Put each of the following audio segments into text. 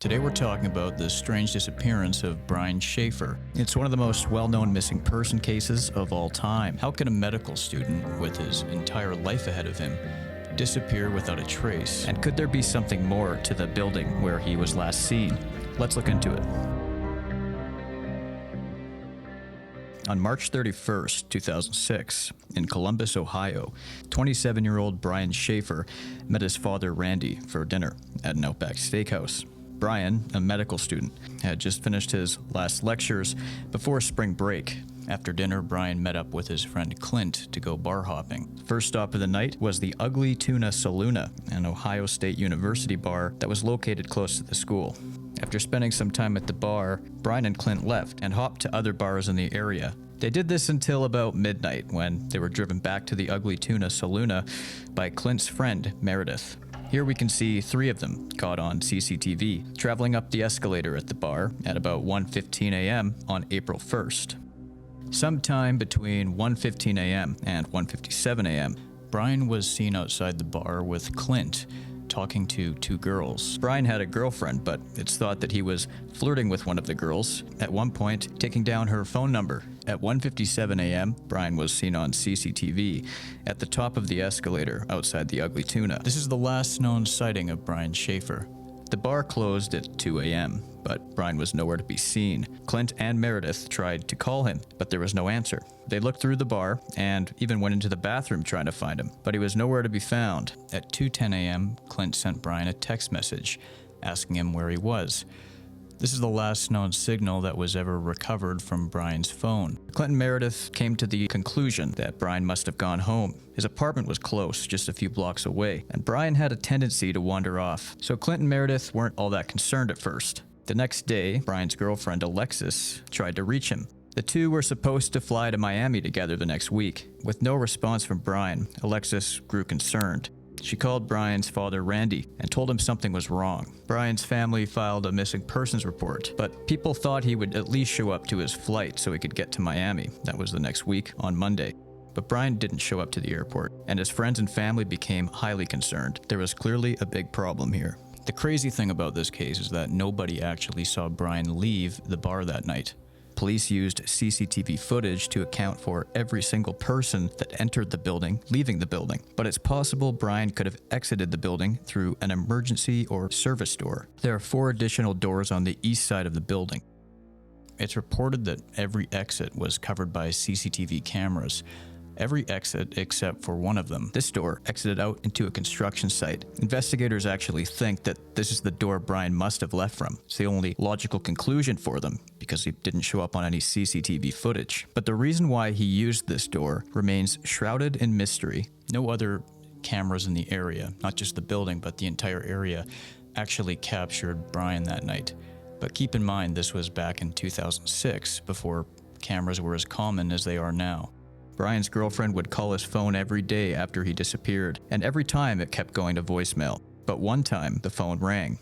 Today we're talking about the strange disappearance of Brian Shaffer. It's one of the most well-known missing person cases of all time. How can a medical student with his entire life ahead of him disappear without a trace? And could there be something more to the building where he was last seen? Let's look into it. On March 31st, 2006, in Columbus, Ohio, 27-year-old Brian Shaffer met his father Randy for dinner at an Outback Steakhouse. Brian, a medical student, had just finished his last lectures before spring break. After dinner, Brian met up with his friend Clint to go bar hopping. First stop of the night was the Ugly Tuna Saloona, an Ohio State University bar that was located close to the school. After spending some time at the bar, Brian and Clint left and hopped to other bars in the area. They did this until about midnight when they were driven back to the Ugly Tuna Saloona by Clint's friend, Meredith. Here we can see three of them caught on CCTV traveling up the escalator at the bar at about 1:15 a.m. on April 1st. Sometime between 1:15 a.m. and 1:57 a.m., Brian was seen outside the bar with Clint, talking to two girls. Brian had a girlfriend, but it's thought that he was flirting with one of the girls, at one point taking down her phone number. At 1:57 a.m., Brian was seen on CCTV at the top of the escalator outside the Ugly Tuna. This is the last known sighting of Brian Shaffer. The bar closed at 2 a.m., but Brian was nowhere to be seen. Clint and Meredith tried to call him, but there was no answer. They looked through the bar and even went into the bathroom trying to find him, but he was nowhere to be found. At 2:10 a.m., Clint sent Brian a text message asking him where he was. This is the last known signal that was ever recovered from Brian's phone. Clint and Meredith came to the conclusion that Brian must have gone home. His apartment was close, just a few blocks away, and Brian had a tendency to wander off. So Clint and Meredith weren't all that concerned at first. The next day, Brian's girlfriend Alexis tried to reach him. The two were supposed to fly to Miami together the next week. With no response from Brian, Alexis grew concerned. She called Brian's father Randy and told him something was wrong. Brian's family filed a missing persons report, but people thought he would at least show up to his flight so he could get to Miami. That was the next week, on Monday. But Brian didn't show up to the airport, and his friends and family became highly concerned. There was clearly a big problem here. The crazy thing about this case is that nobody actually saw Brian leave the bar that night. Police used CCTV footage to account for every single person that entered the building, leaving the building. But it's possible Brian could have exited the building through an emergency or service door. There are 4 additional doors on the east side of the building. It's reported that every exit was covered by CCTV cameras. Every exit except for one of them. This door exited out into a construction site. Investigators actually think that this is the door Brian must have left from. It's the only logical conclusion for them, because he didn't show up on any CCTV footage. But the reason why he used this door remains shrouded in mystery. No other cameras in the area, not just the building, but the entire area, actually captured Brian that night. But keep in mind, this was back in 2006, before cameras were as common as they are now. Brian's girlfriend would call his phone every day after he disappeared, and every time it kept going to voicemail. But one time, the phone rang.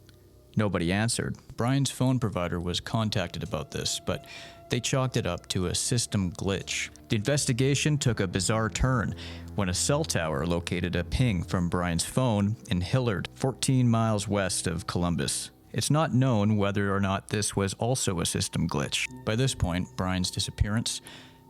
Nobody answered. Brian's phone provider was contacted about this, but they chalked it up to a system glitch. The investigation took a bizarre turn when a cell tower located a ping from Brian's phone in Hillard, 14 miles west of Columbus. It's not known whether or not this was also a system glitch. By this point, Brian's disappearance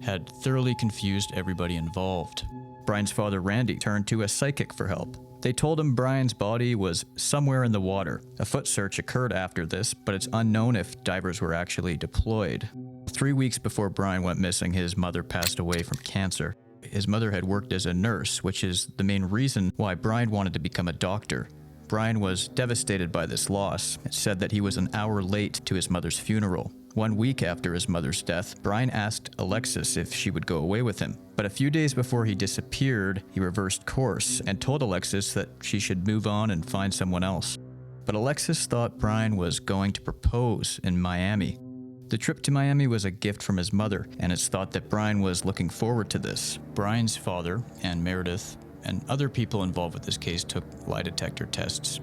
had thoroughly confused everybody involved. Brian's father Randy turned to a psychic for help. They told him Brian's body was somewhere in the water. A foot search occurred after this, but it's unknown if divers were actually deployed. 3 weeks before Brian went missing, his mother passed away from cancer. His mother had worked as a nurse, which is the main reason why Brian wanted to become a doctor. Brian was devastated by this loss. It said that he was an hour late to his mother's funeral. 1 week after his mother's death, Brian asked Alexis if she would go away with him. But a few days before he disappeared, he reversed course and told Alexis that she should move on and find someone else. But Alexis thought Brian was going to propose in Miami. The trip to Miami was a gift from his mother, and it's thought that Brian was looking forward to this. Brian's father and Meredith and other people involved with this case took lie detector tests.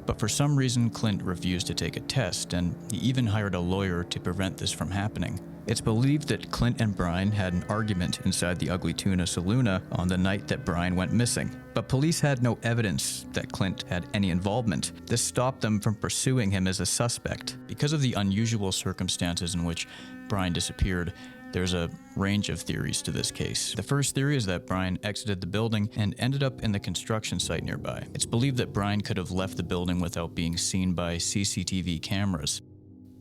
But for some reason, Clint refused to take a test, and he even hired a lawyer to prevent this from happening. It's believed that Clint and Brian had an argument inside the Ugly Tuna Saloona on the night that Brian went missing. But police had no evidence that Clint had any involvement. This stopped them from pursuing him as a suspect. Because of the unusual circumstances in which Brian disappeared, there's a range of theories to this case. The first theory is that Brian exited the building and ended up in the construction site nearby. It's believed that Brian could have left the building without being seen by CCTV cameras.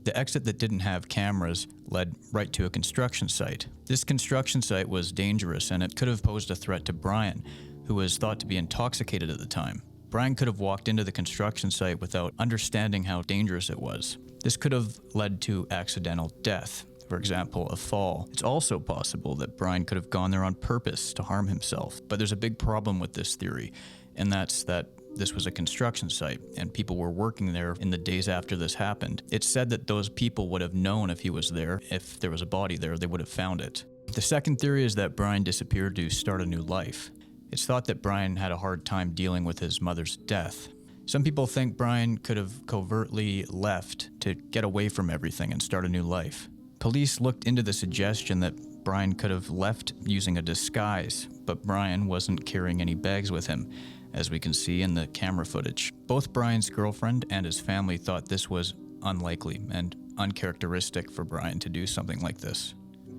The exit that didn't have cameras led right to a construction site. This construction site was dangerous, and it could have posed a threat to Brian, who was thought to be intoxicated at the time. Brian could have walked into the construction site without understanding how dangerous it was. This could have led to accidental death, for example, a fall. It's also possible that Brian could have gone there on purpose to harm himself. But there's a big problem with this theory, and that's that this was a construction site, and people were working there in the days after this happened. It's said that those people would have known if he was there. If there was a body there, they would have found it. The second theory is that Brian disappeared to start a new life. It's thought that Brian had a hard time dealing with his mother's death. Some people think Brian could have covertly left to get away from everything and start a new life. Police looked into the suggestion that Brian could have left using a disguise, but Brian wasn't carrying any bags with him, as we can see in the camera footage. Both Brian's girlfriend and his family thought this was unlikely and uncharacteristic for Brian to do something like this.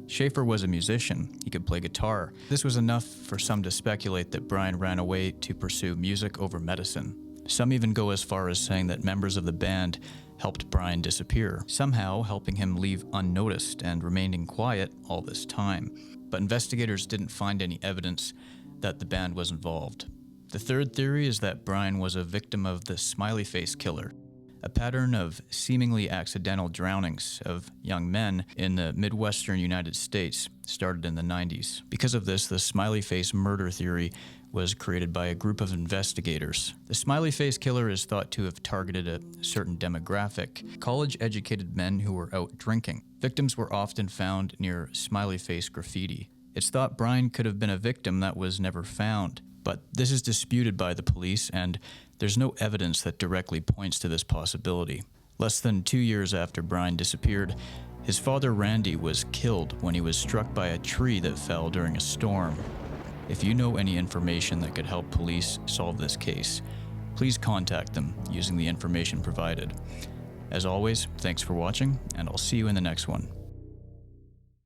Shaffer was a musician. He could play guitar. This was enough for some to speculate that Brian ran away to pursue music over medicine. Some even go as far as saying that members of the band helped Brian disappear, somehow helping him leave unnoticed and remaining quiet all this time. But investigators didn't find any evidence that the band was involved. The third theory is that Brian was a victim of the smiley face killer, a pattern of seemingly accidental drownings of young men in the Midwestern United States started in the 90s. Because of this, the smiley face murder theory was created by a group of investigators. The smiley face killer is thought to have targeted a certain demographic, college-educated men who were out drinking. Victims were often found near smiley face graffiti. It's thought Brian could have been a victim that was never found, but this is disputed by the police, and there's no evidence that directly points to this possibility. Less than 2 years after Brian disappeared, his father Randy was killed when he was struck by a tree that fell during a storm. If you know any information that could help police solve this case, please contact them using the information provided. As always, thanks for watching, and I'll see you in the next one.